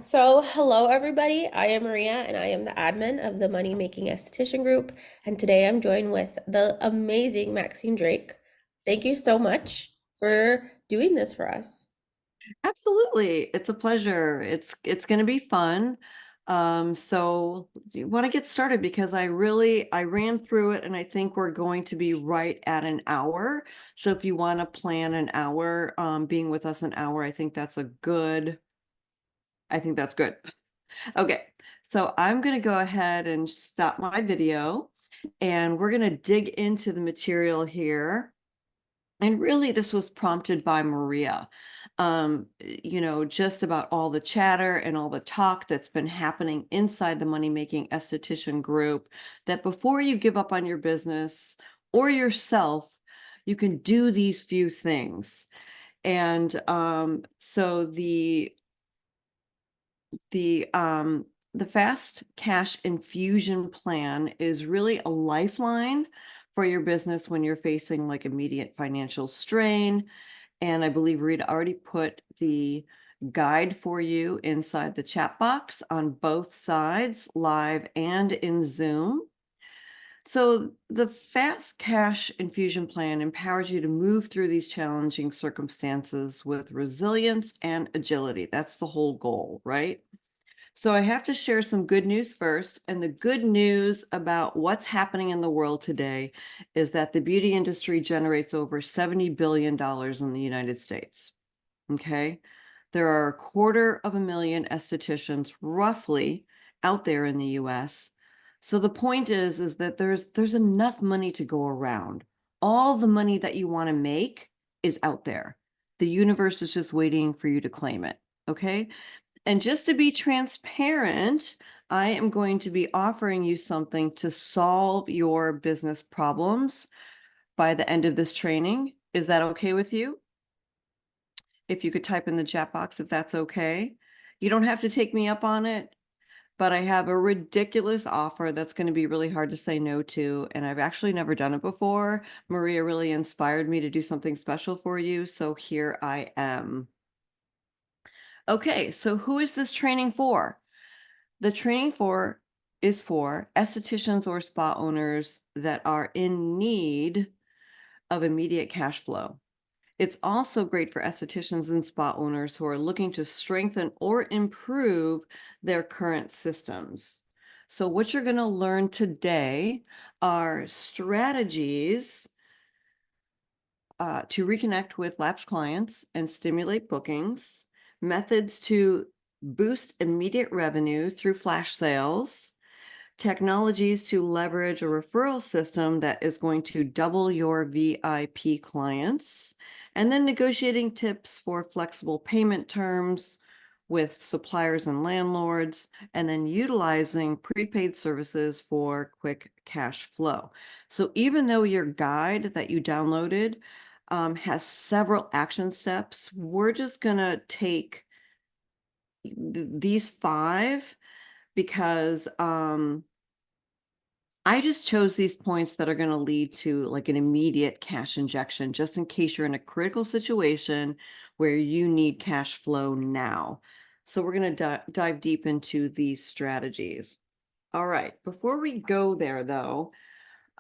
Hello everybody. I am Maria and I am the admin of the Money Making Esthetician group. And today I'm joined with the amazing Maxine Drake. Thank you so much for doing this for us. Absolutely. It's a pleasure. It's going to be fun. So you want to get started because I ran through it and I think we're going to be right at an hour. So if you want to plan an hour, being with us an hour, I think that's good. Okay. So I'm going to go ahead and stop my video and we're going to dig into the material here. And really, this was prompted by Maria. Just about all the chatter and all the talk that's been happening inside the Money Making Esthetician group, that before you give up on your business or yourself, you can do these few things. And so the Fast Cash Infusion Plan is really a lifeline for your business when you're facing like immediate financial strain. And I believe Rita already put the guide for you inside the chat box on both sides, live and in Zoom. So the Fast Cash Infusion Plan empowers you to move through these challenging circumstances with resilience and agility. That's the whole goal, right? So I have to share some good news first. And the good news about what's happening in the world today is that the beauty industry generates over $70 billion in the United States. Okay. There are 250,000 estheticians roughly out there in the US. So the point is that there's enough money to go around. All the money that you want to make is out there. The universe is just waiting for you to claim it. Okay. And just to be transparent, I am going to be offering you something to solve your business problems by the end of this training. Is that okay with you? If you could type in the chat box if that's okay. You don't have to take me up on it, but I have a ridiculous offer that's going to be really hard to say no to. And I've actually never done it before. Maria really inspired me to do something special for you. So here I am. Okay, so who is this training for? The training is for estheticians or spa owners that are in need of immediate cash flow. It's also great for estheticians and spa owners who are looking to strengthen or improve their current systems. So what you're going to learn today are strategies to reconnect with lapsed clients and stimulate bookings, methods to boost immediate revenue through flash sales, technologies to leverage a referral system that is going to double your VIP clients, and then negotiating tips for flexible payment terms with suppliers and landlords, and then utilizing prepaid services for quick cash flow. So even though your guide that you downloaded has several action steps, we're just going to take these 5 because I just chose these points that are going to lead to like an immediate cash injection, just in case you're in a critical situation where you need cash flow now. So we're going to dive deep into these strategies. All right. Before we go there, though,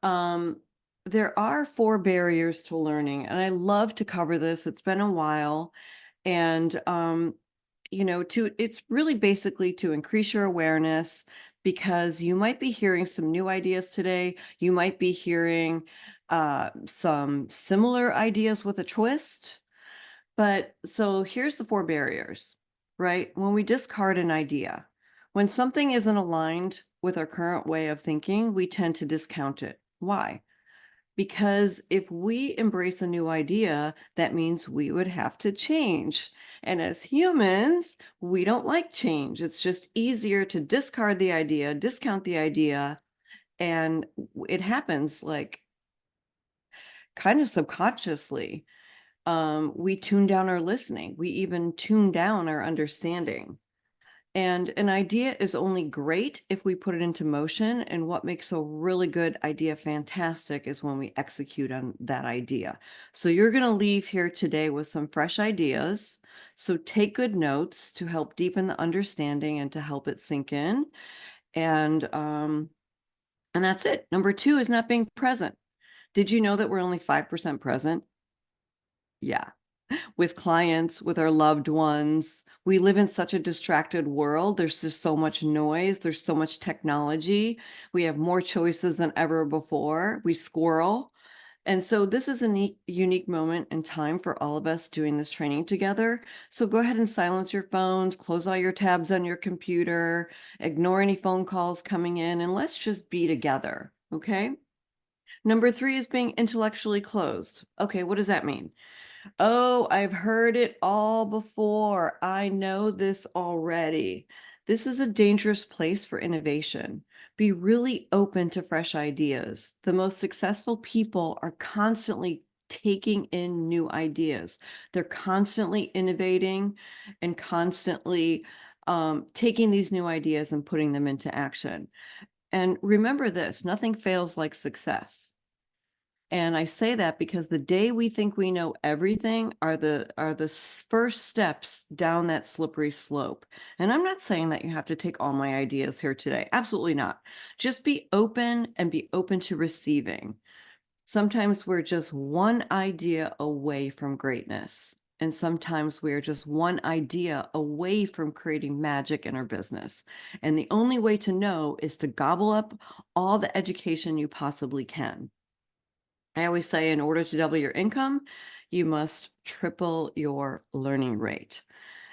um, there are 4 barriers to learning, and I love to cover this. It's been a while, and it's really basically to increase your awareness because you might be hearing some new ideas today. You might be hearing some similar ideas with a twist. But so here's the 4 barriers, right? When we discard an idea, when something isn't aligned with our current way of thinking, we tend to discount it. Why? Because if we embrace a new idea, that means we would have to change. And as humans, we don't like change. It's just easier to discard the idea, discount the idea, and it happens like kind of subconsciously. We tune down our listening. We even tune down our understanding. And an idea is only great if we put it into motion. And what makes a really good idea fantastic is when we execute on that idea. So you're going to leave here today with some fresh ideas. So take good notes to help deepen the understanding and to help it sink in. And that's it. Number 2 is not being present. Did you know that we're only 5% present? Yeah. With clients, with our loved ones. We live in such a distracted world. There's just so much noise. There's so much technology. We have more choices than ever before. We squirrel. And so this is a unique moment in time for all of us doing this training together. So go ahead and silence your phones, close all your tabs on your computer, ignore any phone calls coming in, and let's just be together. Okay. Number 3 is being intellectually closed. Okay, what does that mean? Oh, I've heard it all before. I know this already. This is a dangerous place for innovation. Be really open to fresh ideas. The most successful people are constantly taking in new ideas. They're constantly innovating and constantly taking these new ideas and putting them into action. And remember this, nothing fails like success. And I say that because the day we think we know everything are the first steps down that slippery slope. And I'm not saying that you have to take all my ideas here today. Absolutely not. Just be open and be open to receiving. Sometimes we're just one idea away from greatness. And sometimes we're just one idea away from creating magic in our business. And the only way to know is to gobble up all the education you possibly can. I always say in order to double your income, you must triple your learning rate.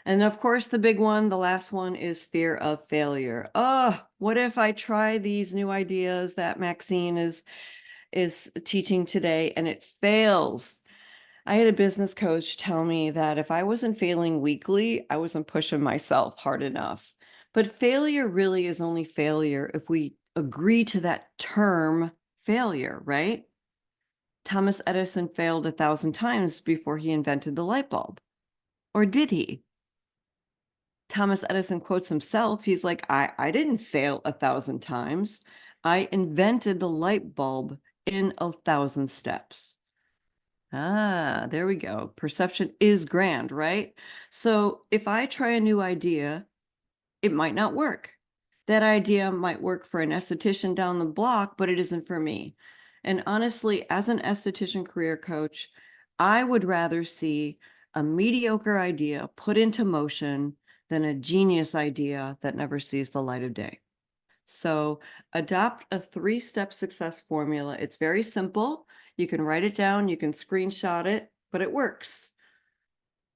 And of course, the big one, the last one is fear of failure. Oh, what if I try these new ideas that Maxine is teaching today and it fails? I had a business coach tell me that if I wasn't failing weekly, I wasn't pushing myself hard enough. But failure really is only failure if we agree to that term failure, right? Thomas Edison failed 1,000 times before he invented the light bulb. Or did he? Thomas Edison quotes himself. He's like, I didn't fail 1,000 times. I invented the light bulb in 1,000 steps. Ah, there we go. Perception is grand, right? So if I try a new idea, it might not work. That idea might work for an esthetician down the block, but it isn't for me. And honestly, as an esthetician career coach, I would rather see a mediocre idea put into motion than a genius idea that never sees the light of day. So adopt a 3-step success formula. It's very simple. You can write it down, you can screenshot it, but it works.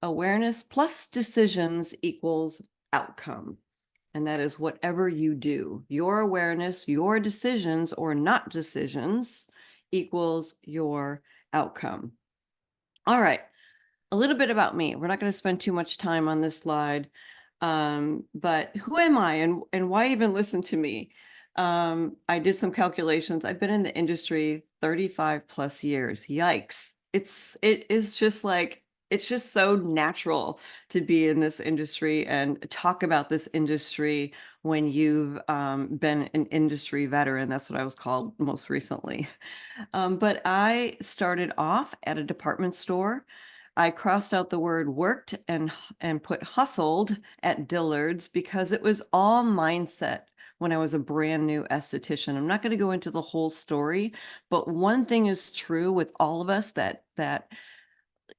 Awareness plus decisions equals outcome. And that is whatever you do. Your awareness, your decisions or not decisions equals your outcome. All right. A little bit about me. We're not going to spend too much time on this slide. But who am I and why even listen to me? I did some calculations. I've been in the industry 35 plus years. Yikes. It is just like it's just so natural to be in this industry and talk about this industry when you've been an industry veteran. That's what I was called most recently. But I started off at a department store. I crossed out the word worked and put hustled at Dillard's because it was all mindset when I was a brand new esthetician. I'm not going to go into the whole story, but one thing is true with all of us that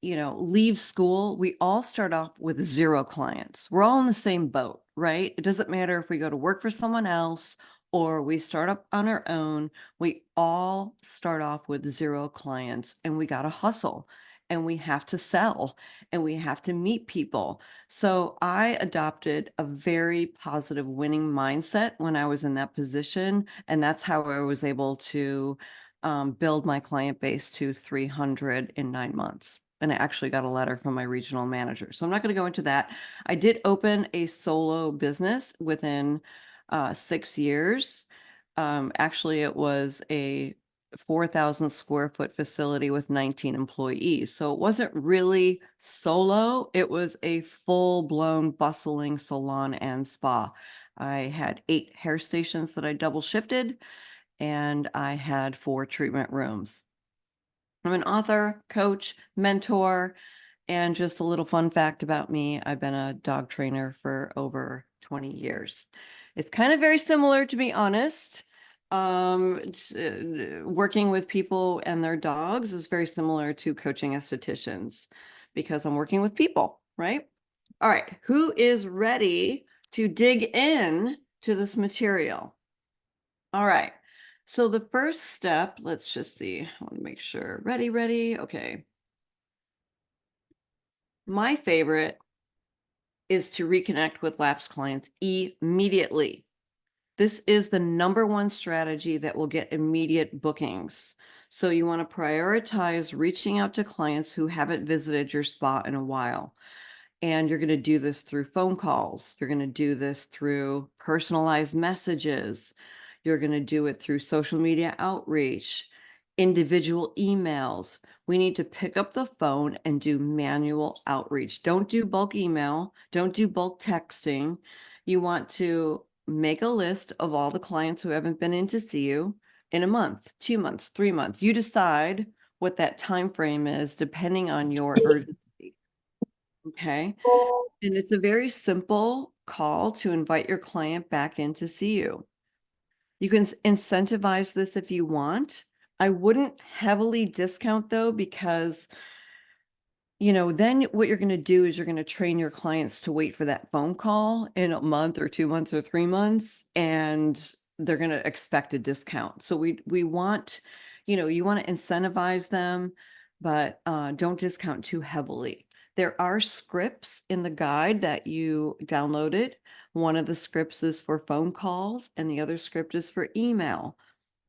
leave school, we all start off with 0 clients. We're all in the same boat, right? It doesn't matter if we go to work for someone else or we start up on our own. We all start off with 0 clients and we got to hustle and we have to sell and we have to meet people. So I adopted a very positive winning mindset when I was in that position. And that's how I was able to build my client base to 300 in 9 months. And I actually got a letter from my regional manager. So I'm not going to go into that. I did open a solo business within 6 years. Actually, it was a 4,000 square foot facility with 19 employees. So it wasn't really solo, it was a full blown bustling salon and spa. I had 8 hair stations that I double shifted, and I had 4 treatment rooms. I'm an author, coach, mentor, and just a little fun fact about me, I've been a dog trainer for over 20 years. It's kind of very similar, to be honest. Working with people and their dogs is very similar to coaching estheticians because I'm working with people, right? All right, who is ready to dig in to this material? All right. So the first step, let's just see. I want to make sure. Ready. Okay. My favorite is to reconnect with lapsed clients immediately. This is the number one strategy that will get immediate bookings. So you want to prioritize reaching out to clients who haven't visited your spa in a while. And you're going to do this through phone calls. You're going to do this through personalized messages. You're going to do it through social media outreach, individual emails. We need to pick up the phone and do manual outreach. Don't do bulk email. Don't do bulk texting. You want to make a list of all the clients who haven't been in to see you in a month, 2 months, 3 months. You decide what that time frame is depending on your urgency. Okay. And it's a very simple call to invite your client back in to see you. You can incentivize this if you want. I wouldn't heavily discount though, because then what you're going to do is you're going to train your clients to wait for that phone call in a month or 2 months or 3 months, and they're going to expect a discount. So we want, you want to incentivize them, but don't discount too heavily. There are scripts in the guide that you downloaded. One of the scripts is for phone calls and the other script is for email.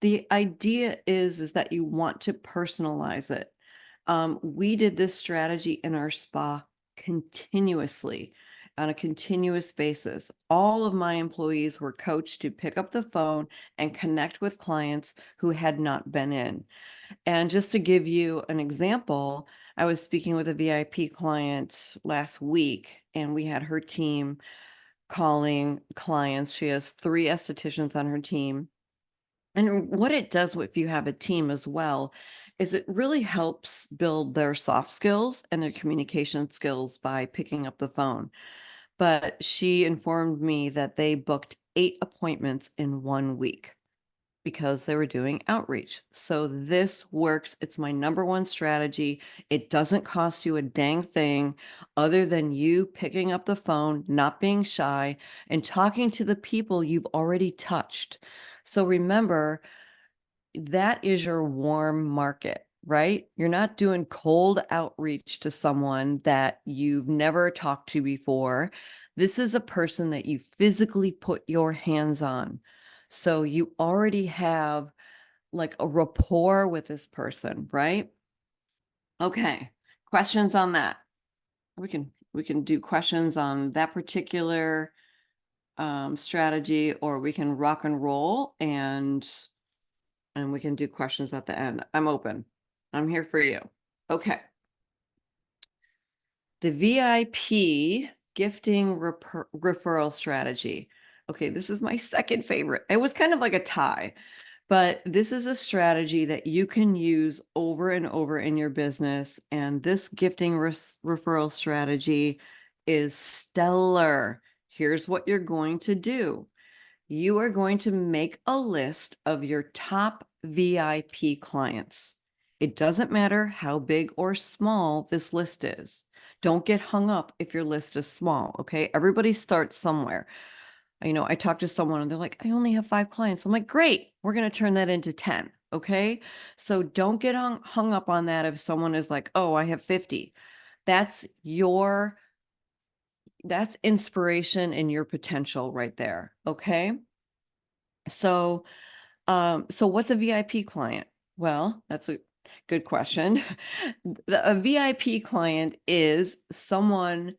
The idea is that you want to personalize it. We did this strategy in our spa continuously on a continuous basis. All of my employees were coached to pick up the phone and connect with clients who had not been in. And just to give you an example, I was speaking with a VIP client last week, and we had her team calling clients. She has 3 estheticians on her team. And what it does if you have a team as well is it really helps build their soft skills and their communication skills by picking up the phone. But she informed me that they booked 8 appointments in 1 week because they were doing outreach. So this works. It's my number one strategy. It doesn't cost you a dang thing other than you picking up the phone, not being shy, and talking to the people you've already touched. So remember, that is your warm market, right? You're not doing cold outreach to someone that you've never talked to before. This is a person that you physically put your hands on. So you already have like a rapport with this person, right? Okay. Questions on that? We can do questions on that particular strategy, or we can rock and roll and we can do questions at the end. I'm open. I'm here for you. Okay. The VIP gifting referral strategy. Okay, this is my second favorite. It was kind of like a tie, but this is a strategy that you can use over and over in your business. And this gifting referral strategy is stellar. Here's what you're going to do. You are going to make a list of your top VIP clients. It doesn't matter how big or small this list is. Don't get hung up if your list is small, okay? Everybody starts somewhere. I talked to someone and they're like, I only have 5 clients. I'm like, great, we're going to turn that into 10, okay? So don't get hung up on that if someone is like, oh, I have 50. That's inspiration and your potential right there, okay? So what's a VIP client? Well, that's a good question. A VIP client is someone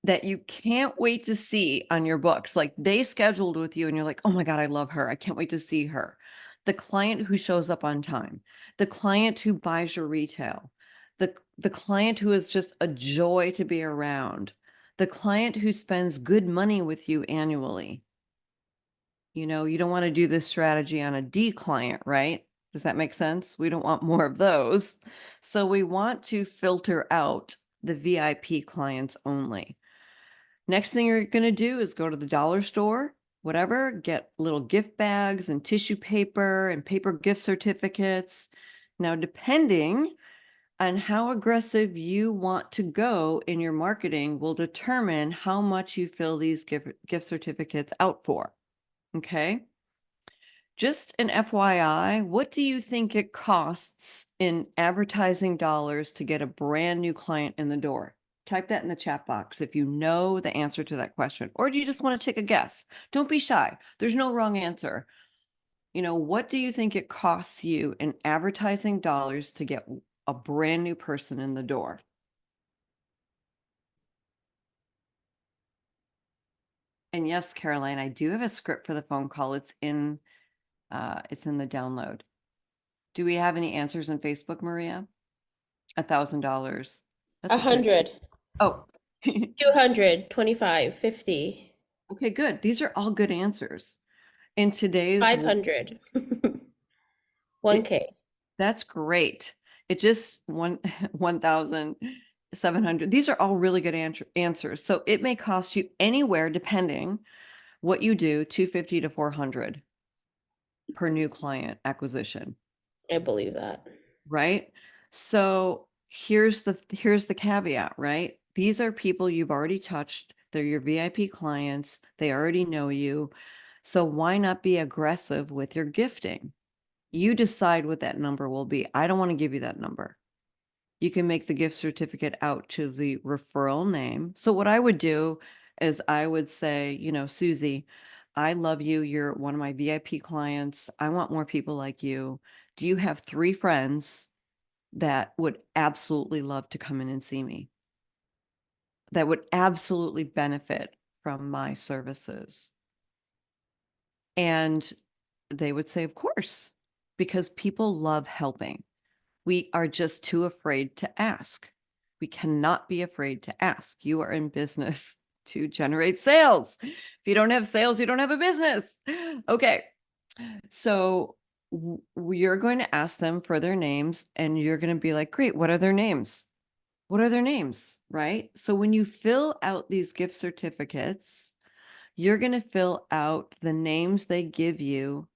that you can't wait to see on your books. Like they scheduled with you and you're like, oh my God, I love her. I can't wait to see her. the client who shows up on time, the client who buys your retail, the client who is just a joy to be around, the client who spends good money with you annually. You know, you don't want to do this strategy on a D client, right? Does that make sense? We don't want more of those. So we want to filter out the VIP clients only. Next thing you're going to do is go to the dollar store, whatever, get little gift bags and tissue paper and paper gift certificates. Now, depending on how aggressive you want to go in your marketing will determine how much you fill these gift certificates out for. Okay. Just an FYI, what do you think it costs in advertising dollars to get a brand new client in the door? Type that in the chat box if you know the answer to that question, or do you just want to take a guess? Don't be shy. There's no wrong answer. You know, what do you think it costs you in advertising dollars to get a brand new person in the door? And yes, Caroline, I do have a script for the phone call. It's in the download. Do we have any answers on Facebook, Maria? $1,000. That's a good. 100, Oh, 200, 25, 50, okay, good. These are all good answers. In today's, 500, it 1K. that's great. It just 1,700. These are all really good answers. So it may cost you anywhere, depending what you do, 250 to 400 per new client acquisition. I believe that. Right? So here's the caveat, right? These are people you've already touched. They're your VIP clients. They already know you. So why not be aggressive with your gifting? You decide what that number will be. I don't want to give you that number. You can make the gift certificate out to the referral name. So what I would do is I would say, you know, Susie, I love you. You're one of my VIP clients. I want more people like you. Do you have 3 friends that would absolutely love to come in and see me, that would absolutely benefit from my services? And they would say, of course, because people love helping. We are just too afraid to ask. We cannot be afraid to ask. You are in business to generate sales. If you don't have sales, you don't have a business. Okay. So you're going to ask them for their names and you're going to be like, great, what are their names? What are their names? Right? So when you fill out these gift certificates, you're going to fill out the names they give you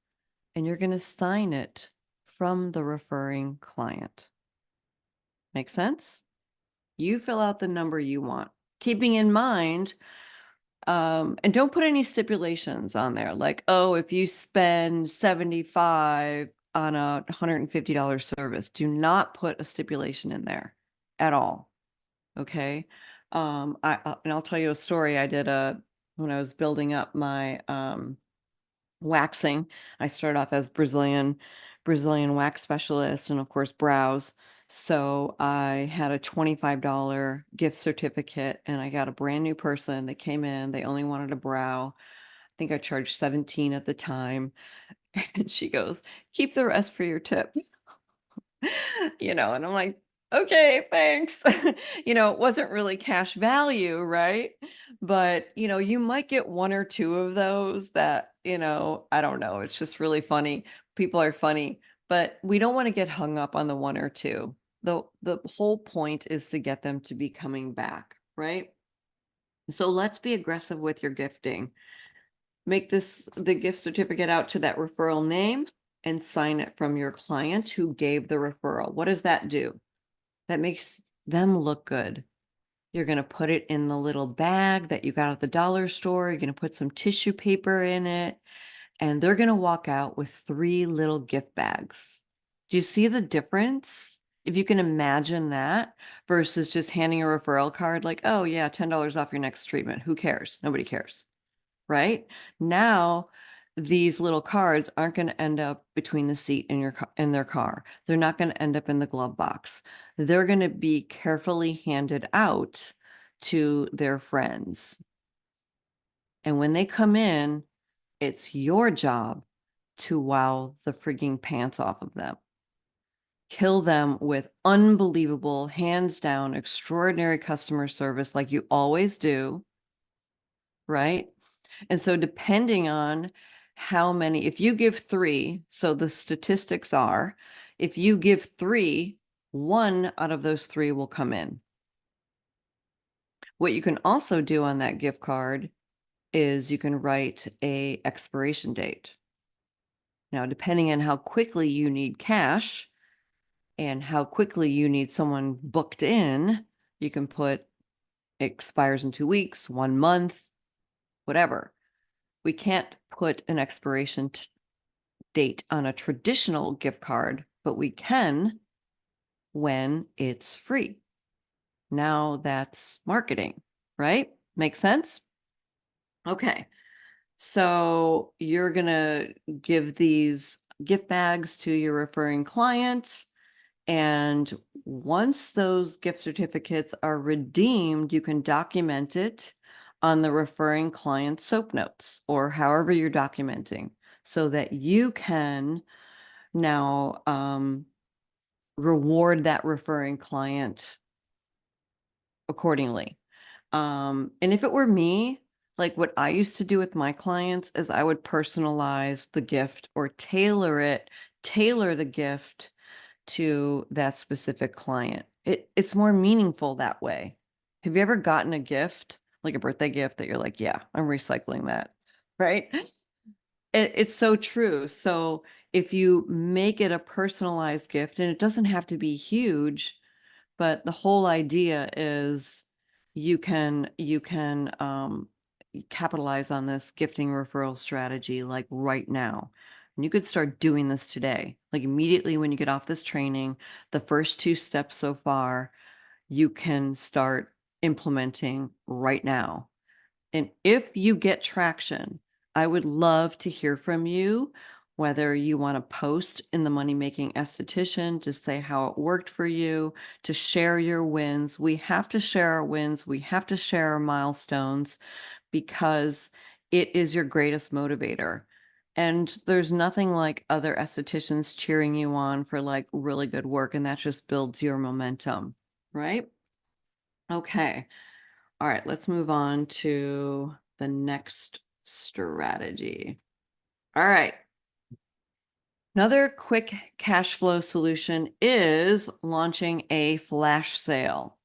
and you're going to sign it from the referring client. Make sense? You fill out the number you want, keeping in mind, and don't put any stipulations on there like, oh, if you spend 75 on a $150 service, do not put a stipulation in there at all. Okay. And I'll tell you a story. I did when I was building up my waxing, I started off as Brazilian wax specialist and of course brows. So I had a $25 gift certificate and I got a brand new person that came in. They only wanted a brow. I think I charged 17 at the time. And she goes, keep the rest for your tip. And I'm like, okay, thanks. It wasn't really cash value, right? But, you might get 1 or 2 of those that, I don't know. It's just really funny. People are funny, but we don't want to get hung up on the 1 or 2. The whole point is to get them to be coming back, right? So let's be aggressive with your gifting. Make the gift certificate out to that referral name and sign it from your client who gave the referral. What does that do? That makes them look good. You're going to put it in the little bag that you got at the dollar store. You're going to put some tissue paper in it, and they're going to walk out with 3 little gift bags. Do you see the difference? If you can imagine that versus just handing a referral card like, oh, yeah, $10 off your next treatment. Who cares? Nobody cares. Right? Now, these little cards aren't going to end up between the seat in their car. They're not going to end up in the glove box. They're going to be carefully handed out to their friends. And when they come in, it's your job to wow the freaking pants off of them. Kill them with unbelievable, hands down, extraordinary customer service like you always do, right? And so depending on how many, if you give 3, so the statistics are, if you give 3, 1 out of those 3 will come in. What you can also do on that gift card is you can write a expiration date. Now, depending on how quickly you need cash and how quickly you need someone booked in, you can put expires in 2 weeks, 1 month, whatever. We can't put an expiration date on a traditional gift card, but we can when it's free. Now that's marketing, right? Make sense? Okay. So you're going to give these gift bags to your referring client. And once those gift certificates are redeemed, you can document it on the referring client's soap notes or however you're documenting so that you can now reward that referring client accordingly. And if it were me, like what I used to do with my clients is I would personalize the gift or tailor the gift to that specific client. It's more meaningful that way. Have you ever gotten a gift, like a birthday gift that you're like, yeah, I'm recycling that, right? It's so true. So if you make it a personalized gift, and it doesn't have to be huge, but the whole idea is you can capitalize on this gifting referral strategy like right now. And you could start doing this today. Like immediately when you get off this training, the first 2 steps so far, you can start implementing right now. And if you get traction, I would love to hear from you, whether you want to post in the Money Making Esthetician to say how it worked for you, to share your wins. We have to share our wins. We have to share our milestones because it is your greatest motivator. And there's nothing like other estheticians cheering you on for like really good work. And that just builds your momentum, right? Okay. All right, let's move on to the next strategy. All right. Another quick cash flow solution is launching a flash sale.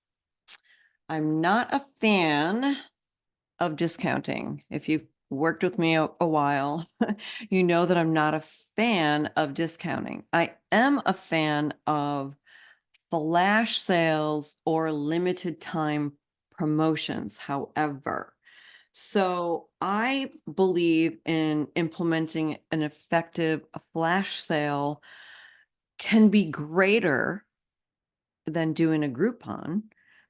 I'm not a fan of discounting. If you've worked with me a while, you know that I'm not a fan of discounting. I am a fan of flash sales or limited time promotions, however. So I believe in implementing an effective flash sale can be greater than doing a Groupon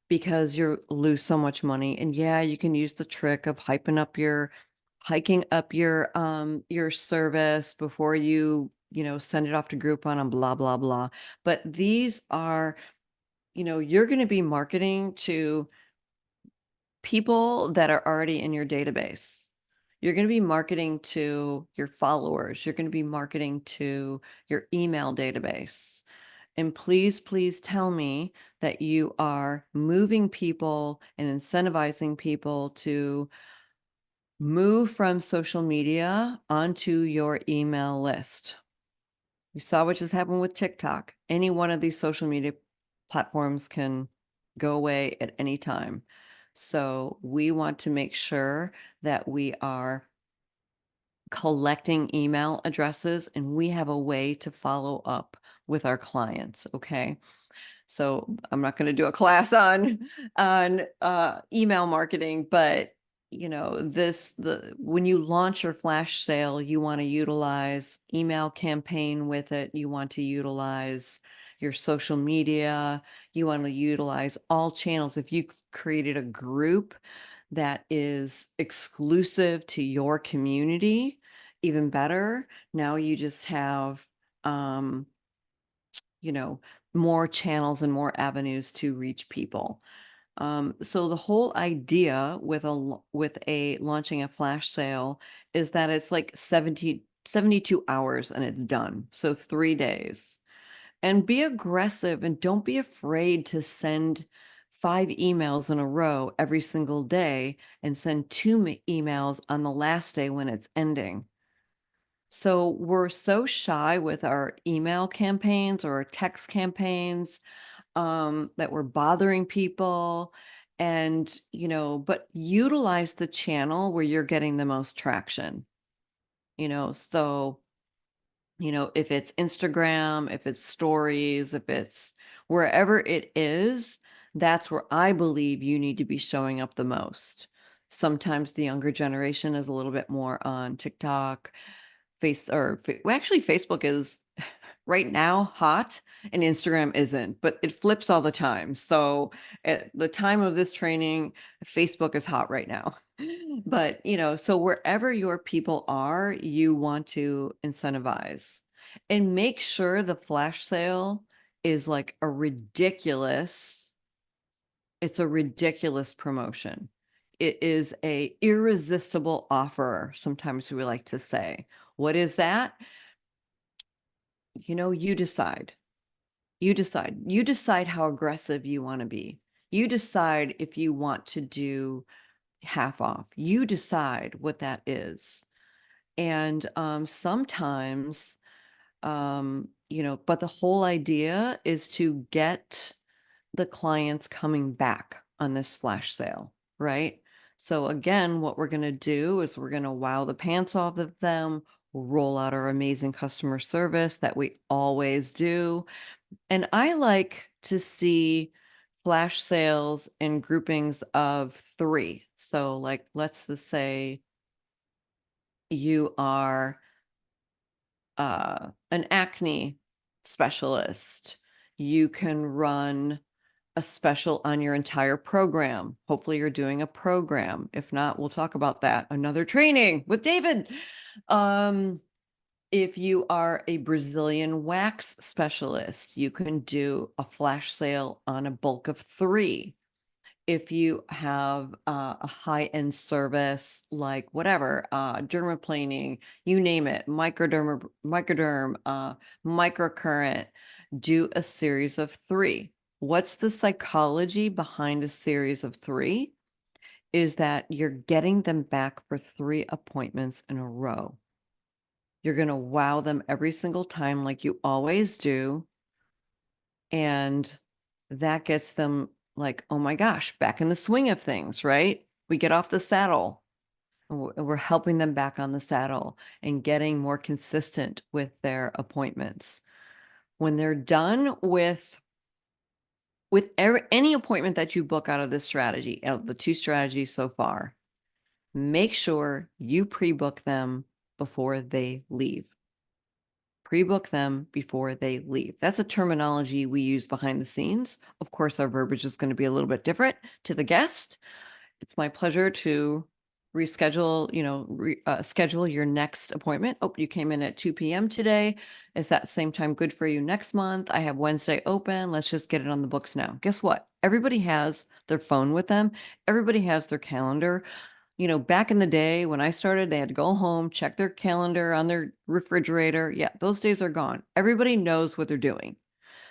because you lose so much money. And yeah, you can use the trick of hiking up your service before you send it off to Groupon and blah blah blah. But these are, you're going to be marketing to people that are already in your database. You're going to be marketing to your followers. You're going to be marketing to your email database. And please, please tell me that you are moving people and incentivizing people to move from social media onto your email list. You saw what just happened with TikTok. Any one of these social media platforms can go away at any time. So we want to make sure that we are collecting email addresses and we have a way to follow up with our clients. Okay. So I'm not going to do a class on email marketing, but when you launch your flash sale, you want to utilize email campaign with it. You want to utilize your social media. You want to utilize all channels. If you created a group that is exclusive to your community, even better. Now you just have you know, more channels and more avenues to reach people. So the whole idea with a launching a flash sale is that it's like 72 hours and it's done. So 3 days. And be aggressive and don't be afraid to send 5 emails in a row every single day and send 2 emails on the last day when it's ending. So we're so shy with our email campaigns or our text campaigns, that we're bothering people, and but utilize the channel where you're getting the most traction. So if it's Instagram, if it's stories, if it's wherever it is, that's where I believe you need to be showing up the most. Sometimes the younger generation is a little bit more on TikTok, well, actually, Facebook is right now hot and Instagram isn't, but it flips all the time. So at the time of this training, Facebook is hot right now. But, so wherever your people are, you want to incentivize and make sure the flash sale is like it's a ridiculous promotion. It is a irresistible offer, sometimes we like to say. What is that? You decide. You decide how aggressive you want to be. You decide if you want to do half off. You decide what that is. And sometimes, but the whole idea is to get the clients coming back on this flash sale, right? So again, what we're going to do is we're going to wow the pants off of them, roll out our amazing customer service that we always do. And I like to see flash sales in groupings of 3. So like, let's just say you are an acne specialist. You can run a special on your entire program. Hopefully you're doing a program. If not, we'll talk about that. Another training with David. If you are a Brazilian wax specialist, you can do a flash sale on a bulk of 3. If you have a high-end service like whatever, dermaplaning, you name it, microderm, microcurrent, do a series of 3. What's the psychology behind a series of 3? Is that you're getting them back for 3 appointments in a row. You're going to wow them every single time like you always do. And that gets them like, oh my gosh, back in the swing of things, right? We get off the saddle and we're helping them back on the saddle and getting more consistent with their appointments. When they're done with any appointment that you book out of this strategy, out of the 2 strategies so far, make sure you pre-book them before they leave. Pre-book them before they leave. That's a terminology we use behind the scenes. Of course, our verbiage is going to be a little bit different to the guest. It's my pleasure to reschedule, schedule your next appointment. Oh, you came in at 2 p.m. today. Is that same time good for you next month? I have Wednesday open. Let's just get it on the books now. Guess what? Everybody has their phone with them. Everybody has their calendar. Back in the day when I started, they had to go home, check their calendar on their refrigerator. Yeah, those days are gone. Everybody knows what they're doing.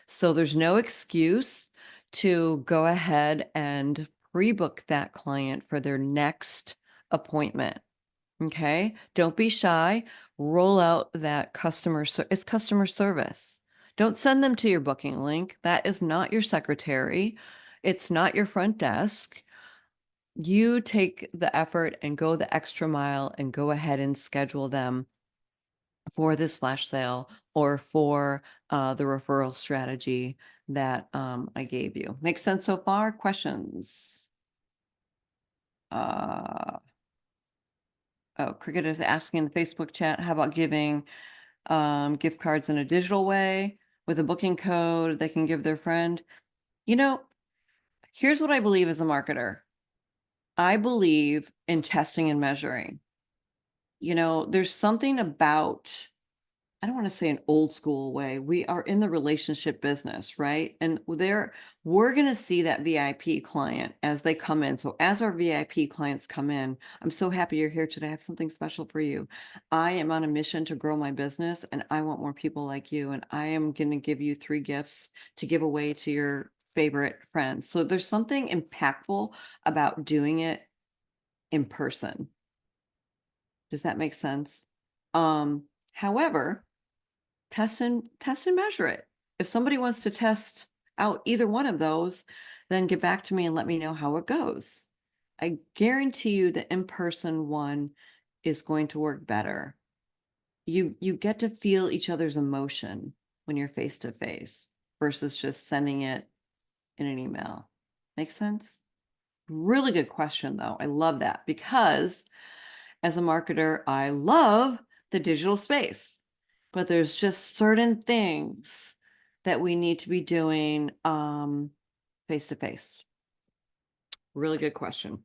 So there's no excuse to go ahead and pre-book that client for their next appointment. Okay? Don't be shy. Roll out that it's customer service. Don't send them to your booking link. That is not your secretary. It's not your front desk. You take the effort and go the extra mile and go ahead and schedule them for this flash sale or for the referral strategy that I gave you. Makes sense so far? Questions? Oh, Cricket is asking in the Facebook chat, how about giving gift cards in a digital way with a booking code they can give their friend? Here's what I believe as a marketer. I believe in testing and measuring. There's something about I don't want to say an old school way. We are in the relationship business, right? And we're going to see that VIP client as they come in. So as our VIP clients come in, I'm so happy you're here today. I have something special for you. I am on a mission to grow my business and I want more people like you. And I am going to give you 3 gifts to give away to your favorite friends. So there's something impactful about doing it in person. Does that make sense? However, test and measure it. If somebody wants to test out either one of those, then get back to me and let me know how it goes. I guarantee you the in-person one is going to work better. You get to feel each other's emotion when you're face to face versus just sending it in an email. Make sense? Really good question though. I love that because as a marketer, I love the digital space, but there's just certain things that we need to be doing face to face. Really good question.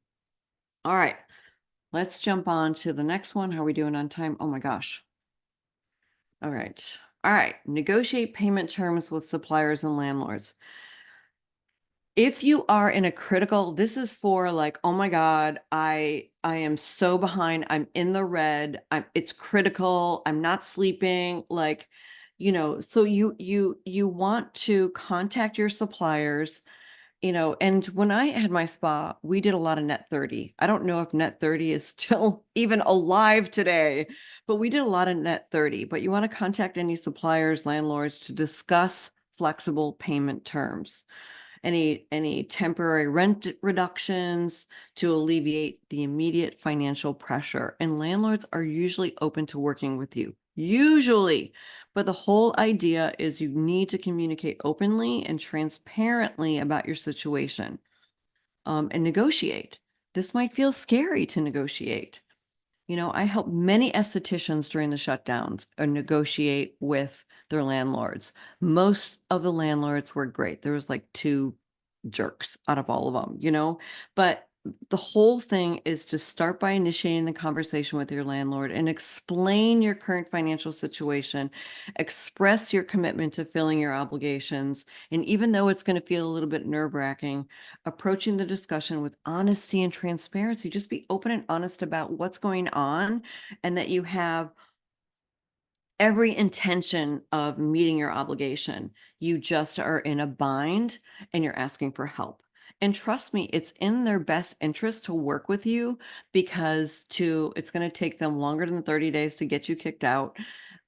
All right, let's jump on to the next one. How are we doing on time? Oh my gosh. All right. All right. Negotiate payment terms with suppliers and landlords. If you are in a critical, this is for like, oh my God, I am so behind. I'm in the red. It's critical. I'm not sleeping. Like, so you want to contact your suppliers, and when I had my spa, we did a lot of net 30. I don't know if net 30 is still even alive today, but we did a lot of net 30. But you want to contact any suppliers, landlords to discuss flexible payment terms, any temporary rent reductions to alleviate the immediate financial pressure. And landlords are usually open to working with you, usually. But the whole idea is you need to communicate openly and transparently about your situation, and negotiate. This might feel scary to negotiate. I helped many estheticians during the shutdowns negotiate with their landlords. Most of the landlords were great. There was like 2 jerks out of all of them. But the whole thing is to start by initiating the conversation with your landlord and explain your current financial situation, express your commitment to filling your obligations. And even though it's going to feel a little bit nerve-wracking, approaching the discussion with honesty and transparency, just be open and honest about what's going on and that you have every intention of meeting your obligation. You just are in a bind and you're asking for help. And trust me, it's in their best interest to work with you because it's going to take them longer than 30 days to get you kicked out,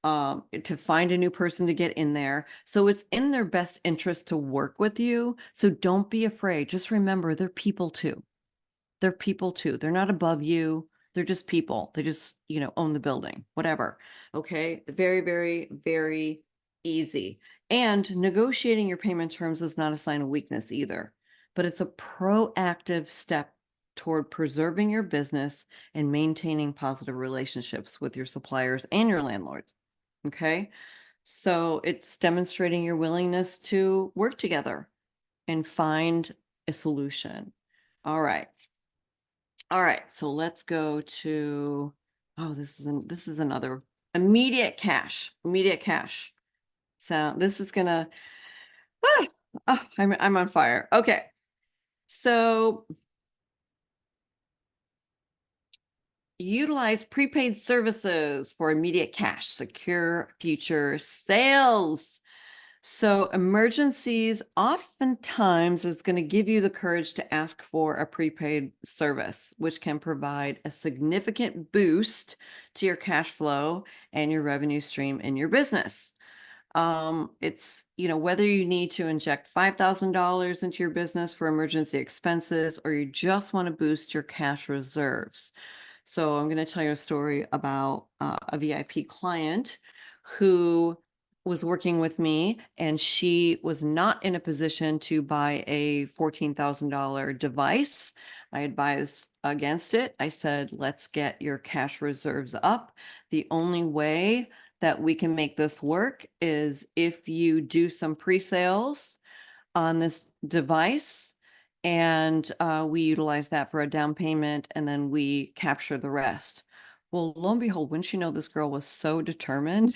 to find a new person to get in there. So it's in their best interest to work with you. So don't be afraid. Just remember, they're people too. They're people too. They're not above you. They're just people. They just, own the building, whatever. Okay. Very, very, very easy. And negotiating your payment terms is not a sign of weakness either, but it's a proactive step toward preserving your business and maintaining positive relationships with your suppliers and your landlords. Okay. So it's demonstrating your willingness to work together and find a solution. All right. All right, so let's go to, oh, this is another immediate cash, immediate cash. So this is gonna, I'm on fire. Okay, so utilize prepaid services for immediate cash, secure future sales. So emergencies oftentimes is going to give you the courage to ask for a prepaid service, which can provide a significant boost to your cash flow and your revenue stream in your business. It's, whether you need to inject $5,000 into your business for emergency expenses, or you just want to boost your cash reserves. So I'm going to tell you a story about a VIP client who was working with me, and she was not in a position to buy a $14,000 device. I advised against it. I said, let's get your cash reserves up. The only way that we can make this work is if you do some pre-sales on this device, and we utilize that for a down payment, and then we capture the rest. Well, lo and behold, wouldn't you know, this girl was so determined.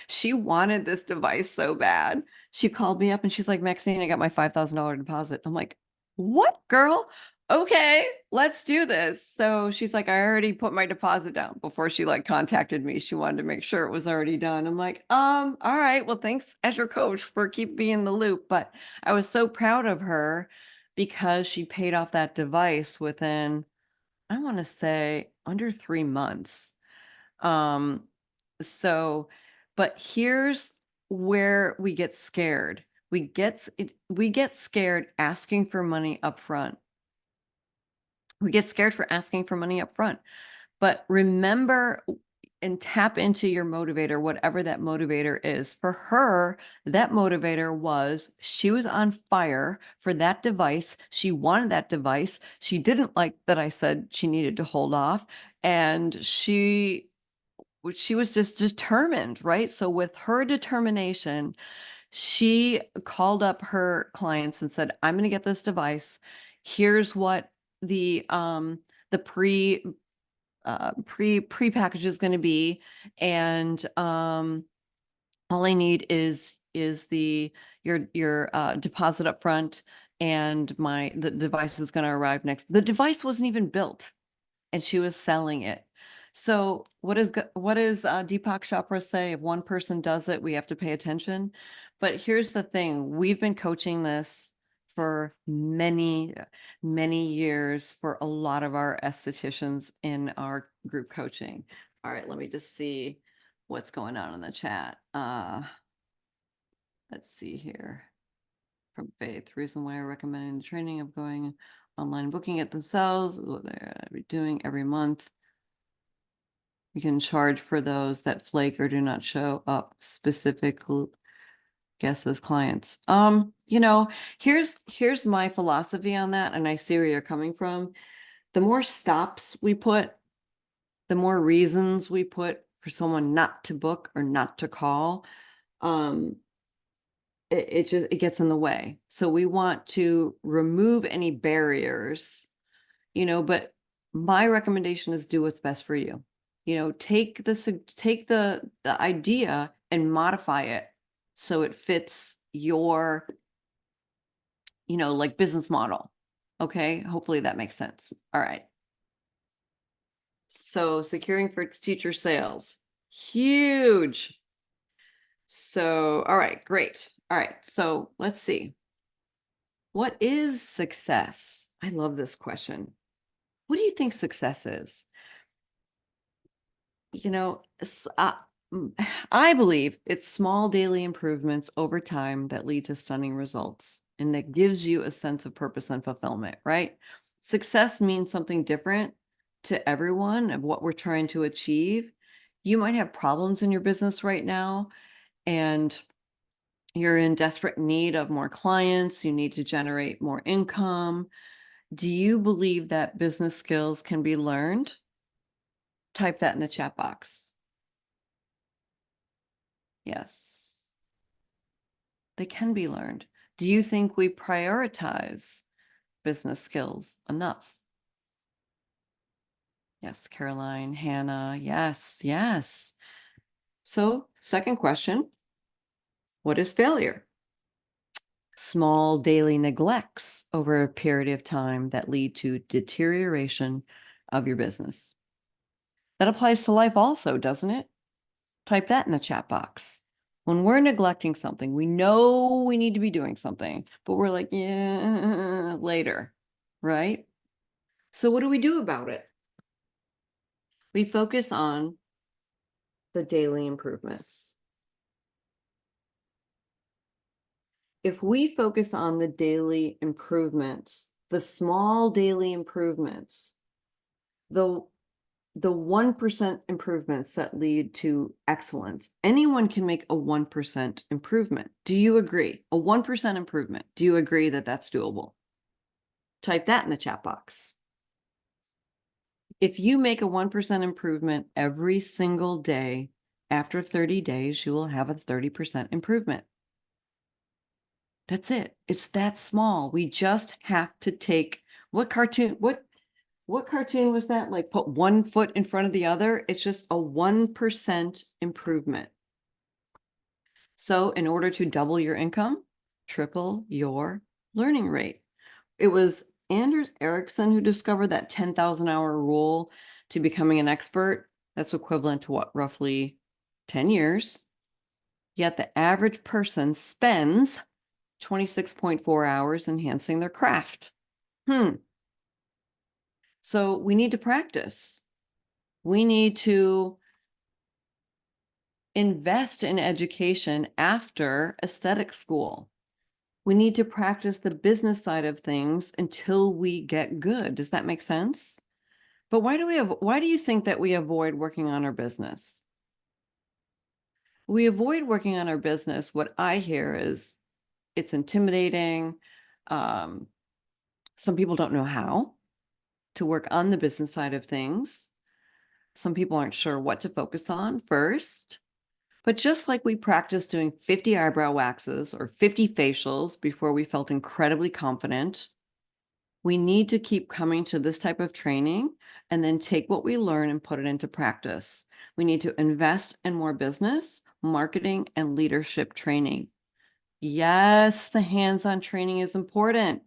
She wanted this device so bad. She called me up and she's like, Maxine, I got my $5,000 deposit. I'm like, what, girl? Okay, let's do this. So she's like, I already put my deposit down before she like contacted me. She wanted to make sure it was already done. I'm like, all right, well, thanks as your coach for keep me in the loop. But I was so proud of her because she paid off that device within, I want to say, under 3 months. Um, so, but here's where we get scared. We get scared asking for money up front. We get scared for asking for money up front. But remember and tap into your motivator, whatever that motivator is. For her, that motivator was she was on fire for that device. She wanted that device. She didn't like that I said she needed to hold off. And she was just determined, right? So with her determination, she called up her clients and said, I'm going to get this device. Here's what the pre-package is going to be. And all I need is your deposit up front, and the device is going to arrive next. The device wasn't even built and she was selling it. So what does Deepak Chopra say? If one person does it, we have to pay attention. But here's the thing. We've been coaching this for many, many years for a lot of our estheticians in our group coaching. All right, let me just see what's going on in the chat. Let's see here. From Faith, reason why I recommending the training of going online, booking it themselves, what they're doing every month. You can charge for those that flake or do not show up, specific guests as clients. Here's my philosophy on that, and I see where you're coming from. The more stops we put, the more reasons we put for someone not to book or not to call, it gets in the way. So we want to remove any barriers, but my recommendation is do what's best for you. Take the idea and modify it so it fits your, like business model. Okay. Hopefully that makes sense. All right. So securing for future sales, huge. So, all right, great. All right. So let's see. What is success? I love this question. What do you think success is? I believe it's small daily improvements over time that lead to stunning results, and that gives you a sense of purpose and fulfillment, right? Success means something different to everyone of what we're trying to achieve. You might have problems in your business right now, and you're in desperate need of more clients. You need to generate more income. Do you believe that business skills can be learned? Type that in the chat box. Yes, they can be learned. Do you think we prioritize business skills enough? Yes, Caroline, Hannah, yes, yes. So, second question, what is failure? Small daily neglects over a period of time that lead to deterioration of your business. That applies to life also, doesn't it? Type that in the chat box. When we're neglecting something, we know we need to be doing something, but we're like, yeah, later, right? So what do we do about it? We focus on the daily improvements. If we focus on the daily improvements, the small daily improvements, the 1% improvements that lead to excellence. Anyone can make a 1% improvement. Do you agree? A 1% improvement. Do you agree that that's doable? Type that in the chat box. If you make a 1% improvement every single day, after 30 days, you will have a 30% improvement. That's it. It's that small. We just have to take what cartoon was that? Like put one foot in front of the other. It's just a 1% improvement. So in order to double your income, triple your learning rate. It was Anders Ericsson who discovered that 10,000 hour rule to becoming an expert. That's equivalent to what, roughly 10 years. Yet the average person spends 26.4 hours enhancing their craft. So we need to practice. We need to invest in education after aesthetic school. We need to practice the business side of things until we get good. Does that make sense? But why do you think that we avoid working on our business? We avoid working on our business. What I hear is it's intimidating. Um, some people don't know how to work on the business side of things. Some people aren't sure what to focus on first. But just like we practiced doing 50 eyebrow waxes or 50 facials before we felt incredibly confident, we need to keep coming to this type of training and then take what we learn and put it into practice. We need to invest in more business, marketing, and leadership training. Yes, the hands-on training is important.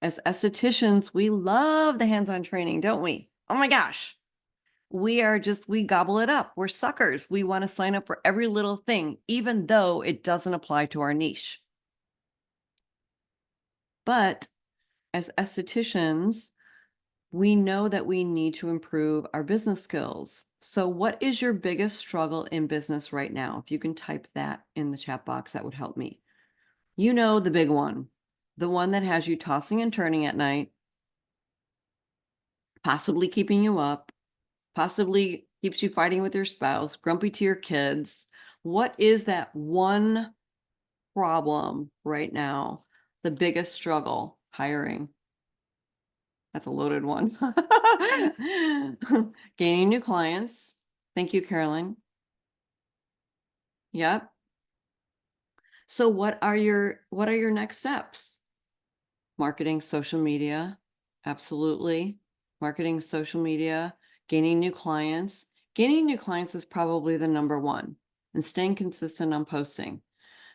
As estheticians, we love the hands-on training, don't we? Oh my gosh. We gobble it up. We're suckers. We want to sign up for every little thing, even though it doesn't apply to our niche. But as estheticians, we know that we need to improve our business skills. So what is your biggest struggle in business right now? If you can type that in the chat box, that would help me. You know, the big one, the one that has you tossing and turning at night, possibly keeping you up, possibly keeps you fighting with your spouse, grumpy to your kids. What is that one problem right now? The biggest struggle? Hiring. That's a loaded one. Gaining new clients. Thank you, Carolyn. Yep. So what are your next steps? Marketing, social media. Absolutely. Marketing, social media, gaining new clients. Gaining new clients is probably the number one, and staying consistent on posting.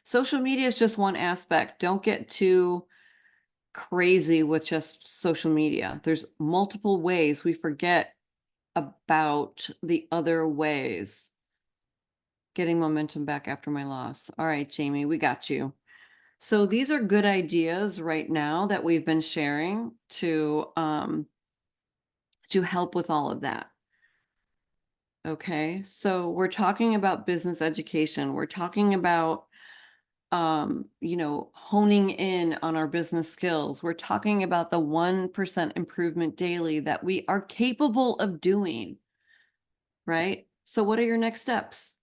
Social media is just one aspect. Don't get too crazy with just social media. There's multiple ways. We forget about the other ways. Getting momentum back after my loss. All right, Jamie, we got you. So these are good ideas right now that we've been sharing to help with all of that. Okay, so we're talking about business education. We're talking about honing in on our business skills. We're talking about the 1% improvement daily that we are capable of doing, right? So what are your next steps?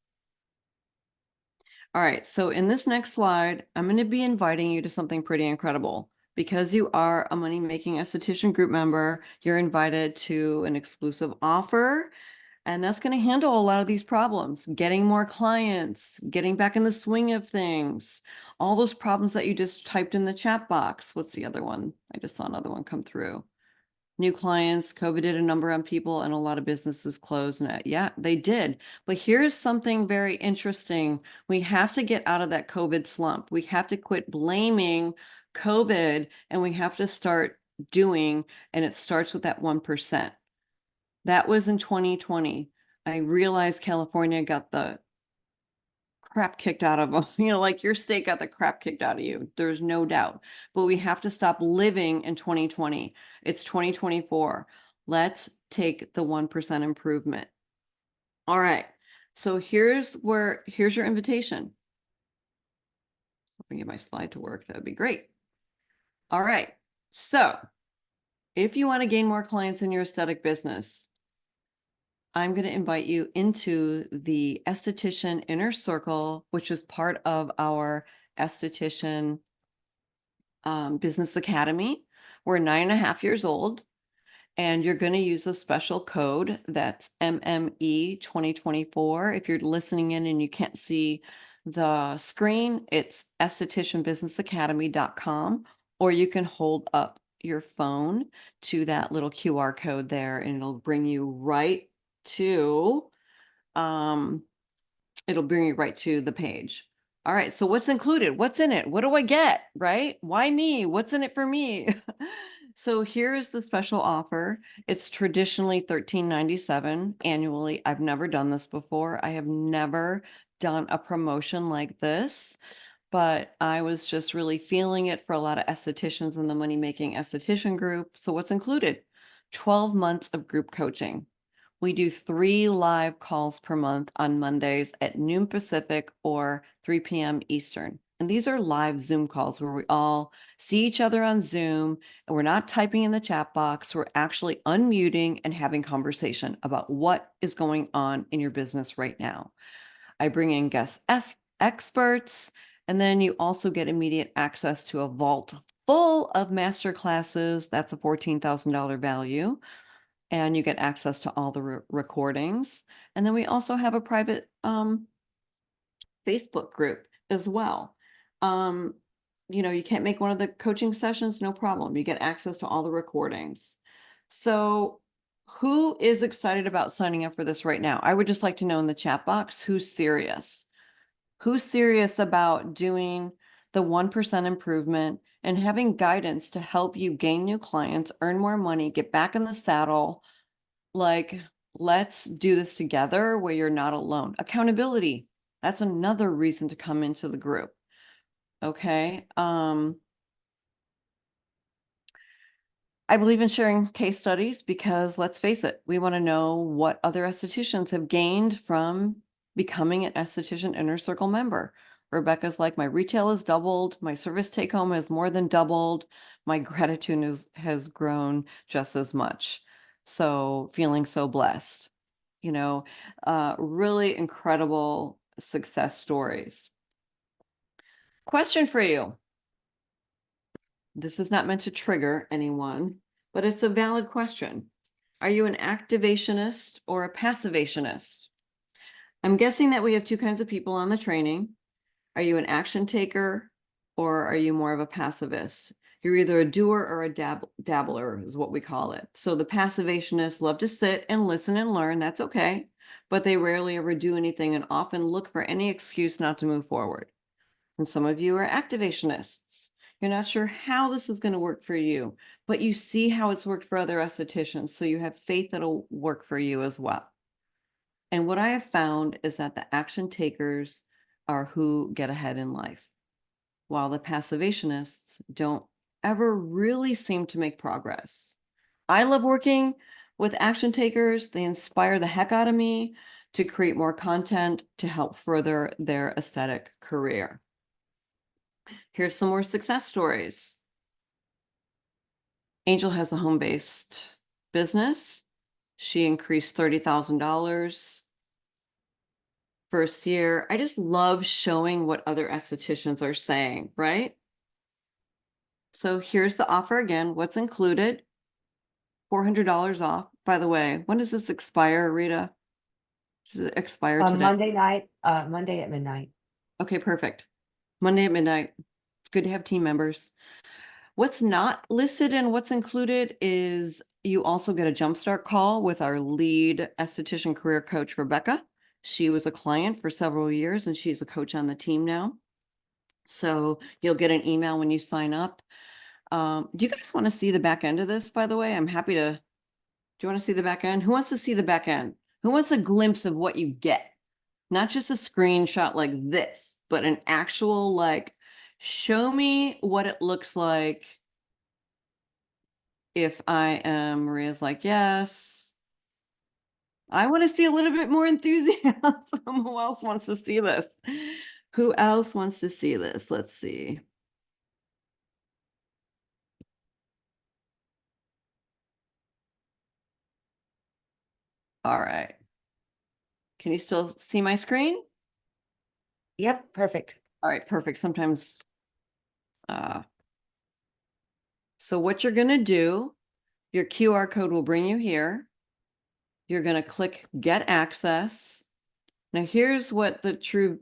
All right, so in this next slide, I'm going to be inviting you to something pretty incredible. Because you are a Money Making Esthetician group member, you're invited to an exclusive offer. And that's going to handle a lot of these problems, getting more clients, getting back in the swing of things, all those problems that you just typed in the chat box. What's the other one? I just saw another one come through. New clients, COVID did a number on people and a lot of businesses closed. And yeah, they did. But here's something very interesting. We have to get out of that COVID slump. We have to quit blaming COVID and we have to start doing, and it starts with that 1%. That was in 2020. I realized California got the crap kicked out of them. Like your state got the crap kicked out of you. There's no doubt. But we have to stop living in 2020. It's 2024. Let's take the 1% improvement. All right. So here's your invitation. If I get my slide to work, that would be great. All right. So if you want to gain more clients in your aesthetic business, I'm going to invite you into the Esthetician Inner Circle, which is part of our Esthetician Business Academy. We're 9.5 years old, and you're going to use a special code that's MME 2024. If you're listening in and you can't see the screen, it's estheticianbusinessacademy.com, or you can hold up your phone to that little QR code there, and it'll bring you right to the page. All right, so what's included? What's in it? What do I get? Right? Why me? What's in it for me? So here's the special offer. It's traditionally $13.97 annually. I've never done this before. I have never done a promotion like this, but I was just really feeling it for a lot of estheticians in the Money Making Esthetician group. So what's included? 12 months of group coaching. We do 3 live calls per month on Mondays at noon Pacific or 3 p.m. Eastern. And these are live Zoom calls where we all see each other on Zoom and we're not typing in the chat box. We're actually unmuting and having conversation about what is going on in your business right now. I bring in guest experts, and then you also get immediate access to a vault full of master classes. That's a $14,000 value, and you get access to all the recordings. And then we also have a private Facebook group as well. You can't make one of the coaching sessions, no problem. You get access to all the recordings. So who is excited about signing up for this right now? I would just like to know in the chat box who's serious. Who's serious about doing the 1% improvement and having guidance to help you gain new clients, earn more money, get back in the saddle? Like, let's do this together where you're not alone. Accountability. That's another reason to come into the group. Okay. I believe in sharing case studies because let's face it, we want to know what other estheticians have gained from becoming an esthetician inner circle member. Rebecca's like, my retail has doubled, my service take home has more than doubled, my gratitude has grown just as much. So feeling so blessed, really incredible success stories. Question for you. This is not meant to trigger anyone, but it's a valid question. Are you an activationist or a passivationist? I'm guessing that we have 2 kinds of people on the training. Are you an action taker or are you more of a passivist? You're either a doer or a dabbler is what we call it. So the passivationists love to sit and listen and learn. That's okay. But they rarely ever do anything and often look for any excuse not to move forward. And some of you are activationists. You're not sure how this is going to work for you, but you see how it's worked for other estheticians. So you have faith that it'll work for you as well. And what I have found is that the action takers are who get ahead in life, while the passivationists don't ever really seem to make progress. I love working with action takers. They inspire the heck out of me to create more content to help further their aesthetic career. Here's some more success stories. Angel has a home-based business. She increased $30,000 first year. I just love showing what other estheticians are saying, right? So here's the offer again. What's included? $400 off. By the way, when does this expire, Rita? Does it expire today? Monday night, Monday at midnight. Okay, perfect. Monday at midnight. It's good to have team members. What's not listed and what's included is you also get a jumpstart call with our lead esthetician career coach, Rebecca. She was a client for several years and she's a coach on the team now. So you'll get an email when you sign up. Do you guys want to see the back end of this, by the way? I'm happy to. Do you want to see the back end? Who wants to see the back end? Who wants a glimpse of what you get? Not just a screenshot like this, but an actual, like, show me what it looks like. If I am, Maria's like, yes. I want to see a little bit more enthusiasm. Who else wants to see this? Who else wants to see this? Let's see. All right. Can you still see my screen? Yep, perfect. All right, perfect. Sometimes, so what you're going to do, your QR code will bring you here. You're going to click get access. Now here's what the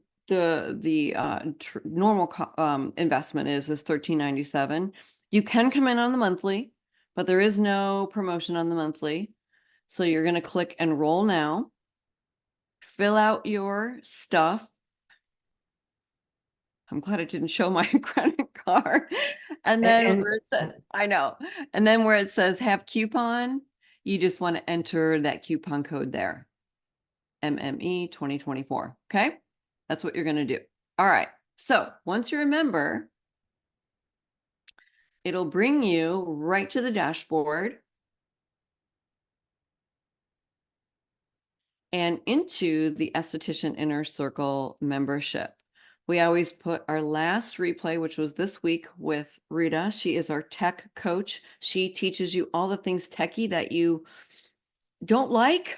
normal investment is $13.97. You can come in on the monthly, but there is no promotion on the monthly. So you're going to click enroll now, fill out your stuff. I'm glad I didn't show my credit card. And then And where it says, I know. And then where it says have coupon, you just want to enter that coupon code there. MME 2024. Okay. That's what you're going to do. All right. So once you're a member, it'll bring you right to the dashboard and into the Esthetician Inner Circle membership. We always put our last replay, which was this week with Rita. She is our tech coach. She teaches you all the things techie that you don't like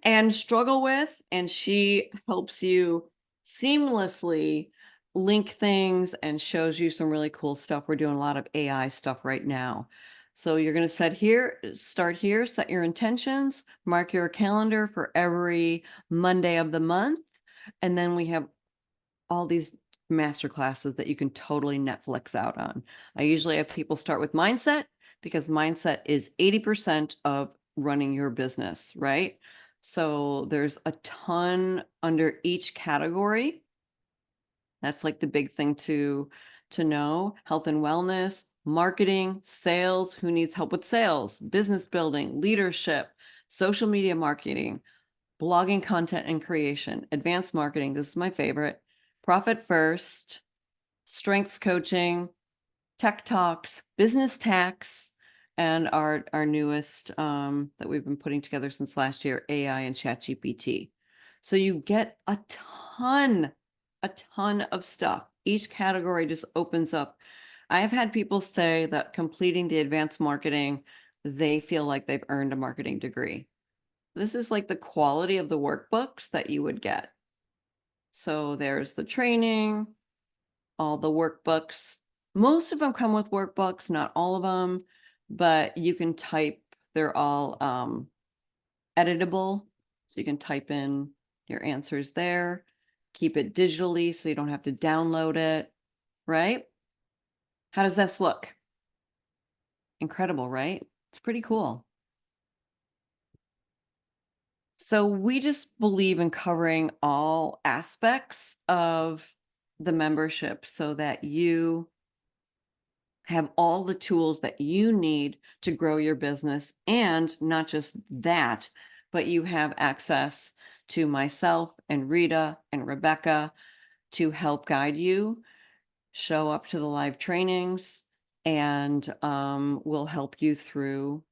and struggle with, and she helps you seamlessly link things and shows you some really cool stuff. We're doing a lot of AI stuff right now. So you're going to start here, set your intentions, mark your calendar for every Monday of the month. And then we have all these master classes that you can totally Netflix out on. I usually have people start with mindset because mindset is 80% of running your business, right? So there's a ton under each category. That's like the big thing to know. Health and wellness, marketing, sales, who needs help with sales, business building, leadership, social media marketing, blogging content and creation, advanced marketing. This is my favorite. Profit first, strengths coaching, tech talks, business tax, and our newest that we've been putting together since last year, AI and ChatGPT. So you get a ton of stuff. Each category just opens up. I have had people say that completing the advanced marketing, they feel like they've earned a marketing degree. This is like the quality of the workbooks that you would get. So there's the training, all the workbooks. Most of them come with workbooks, not all of them, but you can type, they're all editable. So you can type in your answers there, keep it digitally so you don't have to download it, right? How does this look? Incredible, right? It's pretty cool. So we just believe in covering all aspects of the membership so that you have all the tools that you need to grow your business. And not just that, but you have access to myself and Rita and Rebecca to help guide you, show up to the live trainings, and we'll help you through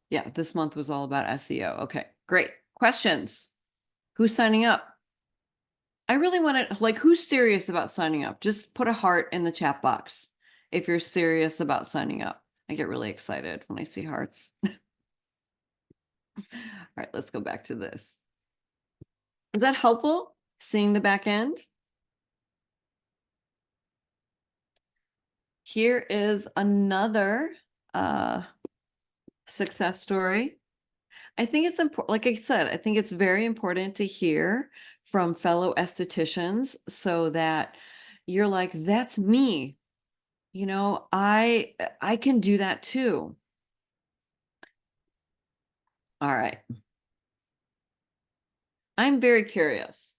yeah, this month was all about SEO. Okay, great. Questions? Who's signing up? I really want to, like, who's serious about signing up? Just put a heart in the chat box if you're serious about signing up. I get really excited when I see hearts. All right, let's go back to this. Is that helpful? Seeing the back end? Here is another success story. I think it's important, like I said, I think it's very important to hear from fellow estheticians so that you're like, that's me. You know, I can do that too. All right. I'm very curious.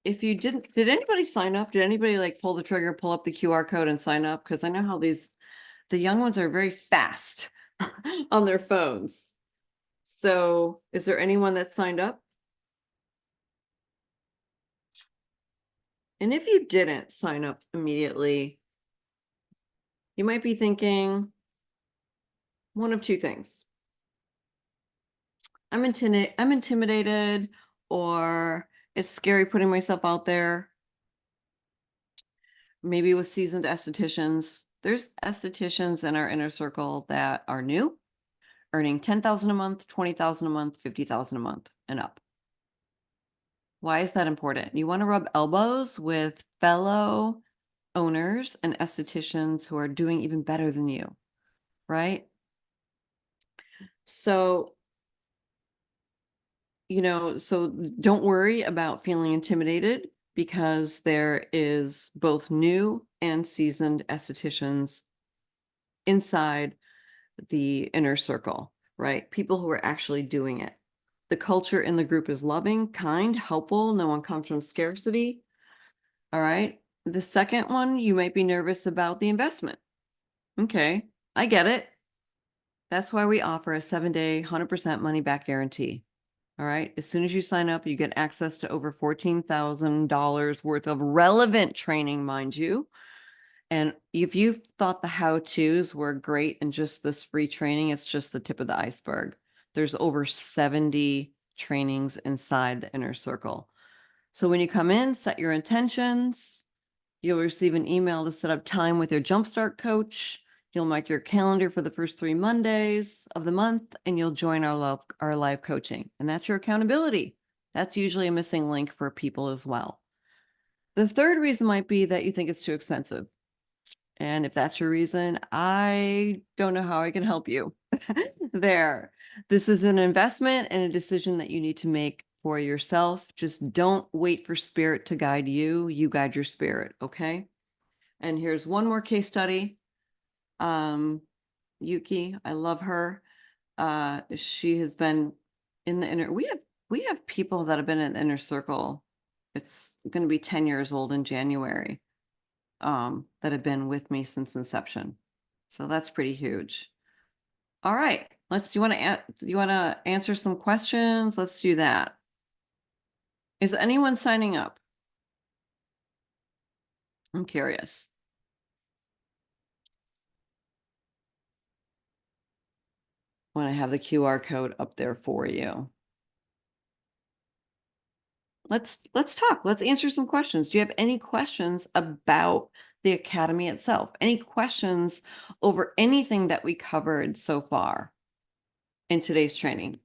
If you did anybody sign up? Did anybody like pull the trigger, pull up the QR code and sign up? Because I know how the young ones are very fast on their phones. So is there anyone that signed up? And if you didn't sign up immediately, you might be thinking one of two things. I'm intimidated, or it's scary putting myself out there. Maybe with seasoned estheticians. There's estheticians in our inner circle that are new, earning 10,000 a month, 20,000 a month, 50,000 a month and up. Why is that important? You want to rub elbows with fellow owners and estheticians who are doing even better than you, right? So, you know, so don't worry about feeling intimidated because there is both new and seasoned estheticians inside the inner circle, right? People who are actually doing it. The culture in the group is loving, kind, helpful. No one comes from scarcity. All right. The second one, you might be nervous about the investment. Okay, I get it. That's why we offer a 7-day, 100% money back guarantee. All right. As soon as you sign up, you get access to over $14,000 worth of relevant training, mind you. And if you thought the how-tos were great and just this free training, it's just the tip of the iceberg. There's over 70 trainings inside the inner circle. So when you come in, set your intentions. You'll receive an email to set up time with your Jumpstart coach. You'll mark your calendar for the first 3 Mondays of the month, and you'll join our live coaching. And that's your accountability. That's usually a missing link for people as well. The third reason might be that you think it's too expensive. And if that's your reason, I don't know how I can help you there. This is an investment and a decision that you need to make for yourself. Just don't wait for spirit to guide you. You guide your spirit, okay? And here's one more case study. Yuki, I love her. She has been in the inner, we have people that have been in the inner circle. It's going to be 10 years old in January, that have been with me since inception. So that's pretty huge. All right, do you want to answer some questions? Let's do that. Is anyone signing up? I'm curious. When I have the QR code up there for you. Let's talk. Let's answer some questions. Do you have any questions about the Academy itself? Any questions over anything that we covered so far in today's training?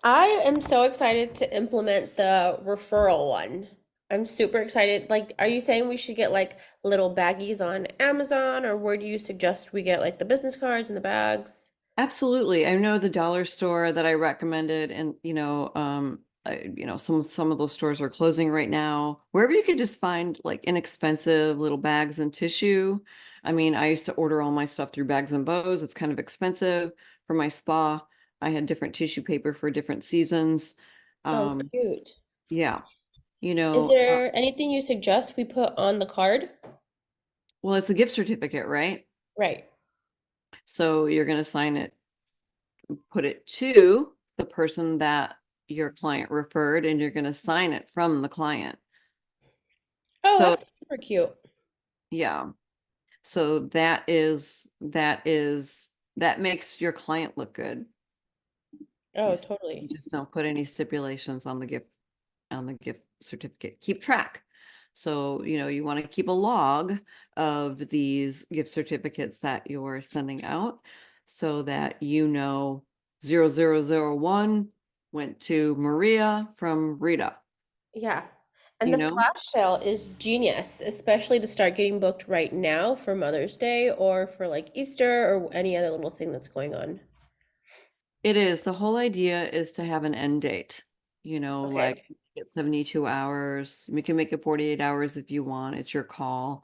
I am so excited to implement the referral one. I'm super excited. Like, are you saying we should get like little baggies on Amazon, or where do you suggest we get like the business cards and the bags? Absolutely. I know the dollar store that I recommended, and some of those stores are closing right now. Wherever you could just find like inexpensive little bags and tissue. I mean, I used to order all my stuff through Bags and Bows. It's kind of expensive for my spa. I had different tissue paper for different seasons. Oh, Um, cute. yeah, Is there anything you suggest we put on the card? well, it's a gift certificate, right? Right. So you're going to sign it, put it to the person that your client referred, and you're going to sign it from the client. Oh, So that's super cute. yeah, so that makes your client look good. Oh, You totally. just don't put any stipulations on the gift certificate. Keep track. So, you want to keep a log of these gift certificates that you're sending out so that 0001 went to Maria from Rita, Yeah. And you the know? flash sale is genius, especially to start getting booked right now for Mother's Day or for like Easter or any other little thing that's going on. It is. The whole idea is to have an end date, like Okay. get 72 hours. We can make it 48 hours if you want. It's your call.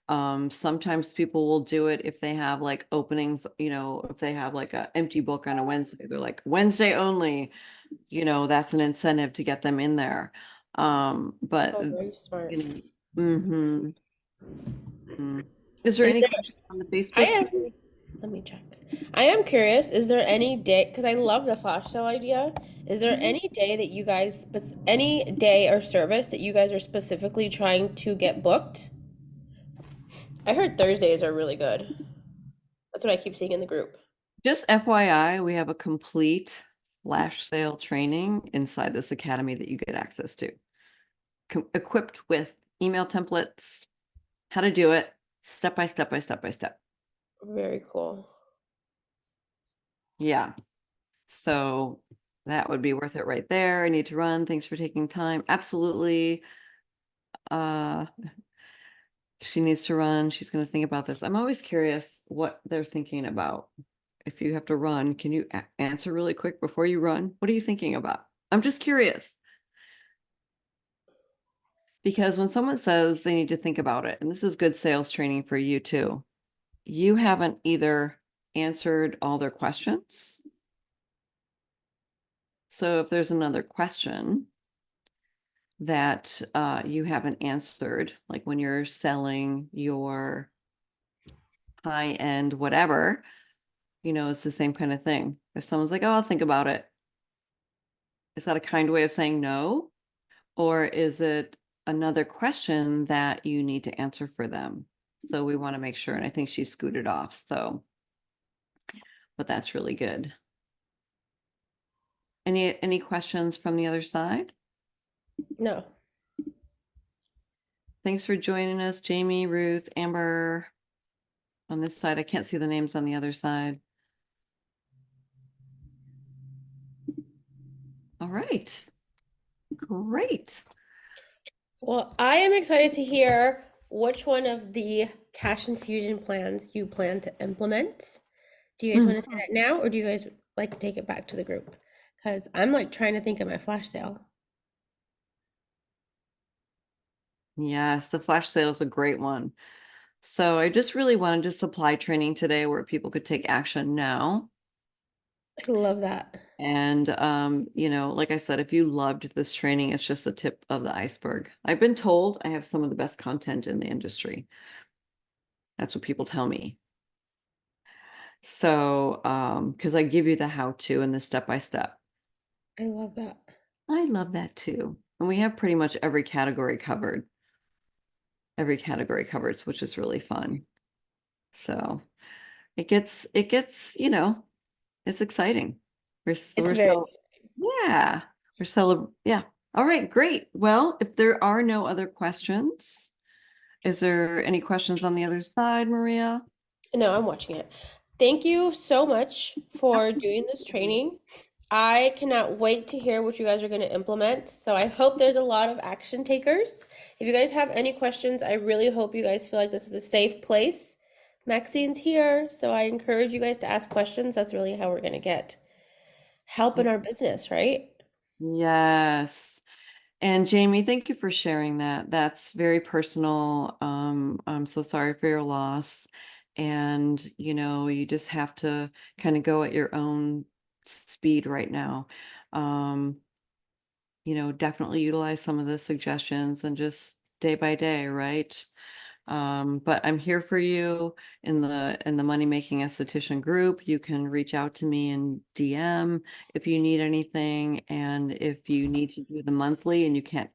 Sometimes people will do it if they have like openings, if they have like an empty book on a Wednesday, they're like Wednesday only, that's an incentive to get them in there. But Oh, very smart. you mhm, mhm. Is there Is any there, questions on the I Facebook am, page? let me check. I am curious, is there any day, because I love the flash sale idea. Is there Mhm. any day that you guys, any day or service that you guys are specifically trying to get booked? I heard Thursdays are really good. That's what I keep seeing in the group. Just FYI, we have a complete flash sale training inside this academy that you get access to, equipped with email templates, how to do it step by step by step by step. Very cool. Yeah. So that would be worth it right there. I need to run. Thanks for taking time. Absolutely. Uh, she needs to run. She's going to think about this. I'm always curious what they're thinking about. If you have to run, can you answer really quick before you run? What are you thinking about? I'm just curious. Because when someone says they need to think about it, and this is good sales training for you too, you haven't either answered all their questions So if there's another question that you haven't answered, like when you're selling your high-end whatever, it's the same kind of thing. If someone's like, oh, I'll think about it. Is that a kind way of saying no? Or is it another question that you need to answer for them? So we want to make sure. And I think she scooted off. So, but that's really good. Any questions from the other side? No. Thanks for joining us, Jamie, Ruth, Amber. On this side, I can't see the names on the other side. All right. Great. Well, I am excited to hear which one of the cash infusion plans you plan to implement. Do you guys want to say Mhm. that now, or do you guys like to take it back to the group? Because I'm like trying to think of my flash sale. Yes, the flash sale is a great one. So I just really wanted to supply training today where people could take action now. I love that. And like I said, if you loved this training, it's just the tip of the iceberg. I've been told I have some of the best content in the industry. That's what people tell me. So, because I give you the how-to and the step-by-step. I love that. I love that too. And we have pretty much every category covered. Every category covered, which is really fun. So it gets, it's exciting. It's We're very, so yeah, yeah. All right, great. Well, if there are no other questions, is there any questions on the other side, Maria? no, I'm watching it. Thank you so much for doing this Absolutely. training. I cannot wait to hear what you guys are going to implement. So I hope there's a lot of action takers. If you guys have any questions, I really hope you guys feel like this is a safe place. Maxine's here, so I encourage you guys to ask questions. That's really how we're going to get help in our business, right? Yes. And Jamie, thank you for sharing that. That's very personal. I'm so sorry for your loss. And, you just have to kind of go at your own speed right now. Um, definitely utilize some of the suggestions and just day by day, right? But I'm here for you in the money making esthetician group. You can reach out to me in DM if you need anything, and if you need to do the monthly and you can't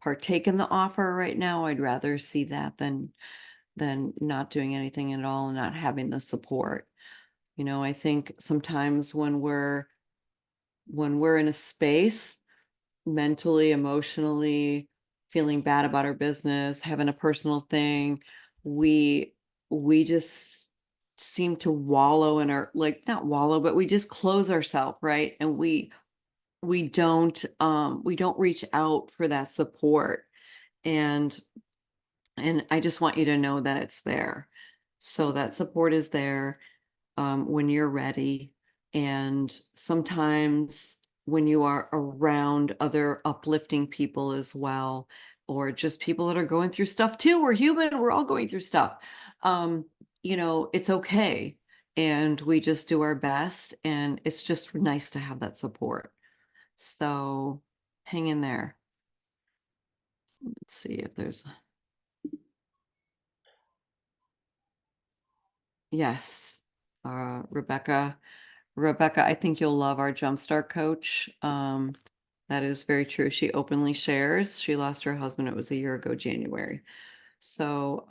partake in the offer right now, I'd rather see that than not doing anything at all and not having the support. I think sometimes when we're in a space mentally, emotionally, feeling bad about our business, having a personal thing, we we just seem to wallow in our, like, not wallow, but we just close ourselves, right? And we don't reach out for that support. And I just want you to know that it's there. So that support is there when you're ready. And sometimes when you are around other uplifting people as well, or just people that are going through stuff too. We're human, we're all going through stuff. Um, it's okay. And we just do our best. And it's just nice to have that support. So hang in there. Let's see if there's, yes, Rebecca. Rebecca, I think you'll love our Jumpstart coach. That is very true. She openly shares. She lost her husband. It was a year ago, January. So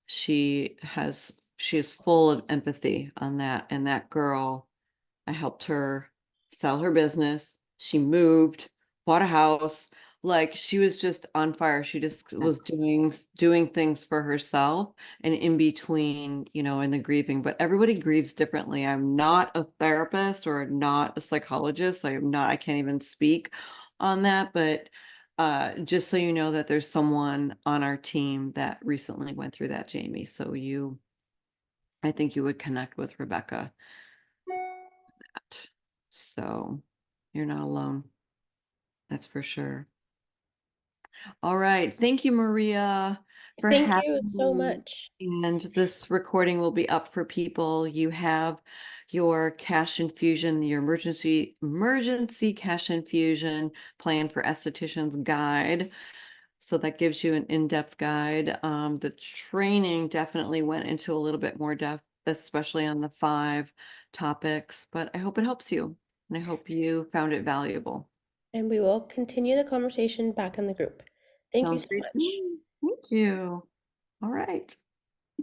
she is full of empathy on that. And that girl, I helped her sell her business. She moved, bought a house. Like, she was just on fire. She just was doing things for herself and in between, in the grieving. But everybody grieves differently. I'm not a therapist or not a psychologist. I can't even speak on that. But just so you know that there's someone on our team that recently went through that, Jamie. So I think you would connect with Rebecca. So you're not alone. That's for sure. All right. Thank you, Maria, for Thank having you so me. much. And this recording will be up for people. You have your cash infusion, your emergency cash infusion plan for estheticians guide. So that gives you an in-depth guide. The training definitely went into a little bit more depth, especially on the 5 topics, but I hope it helps you and I hope you found it valuable. And we will continue the conversation back in the group. Thank you Sounds so great to much. me. Thank you. All right.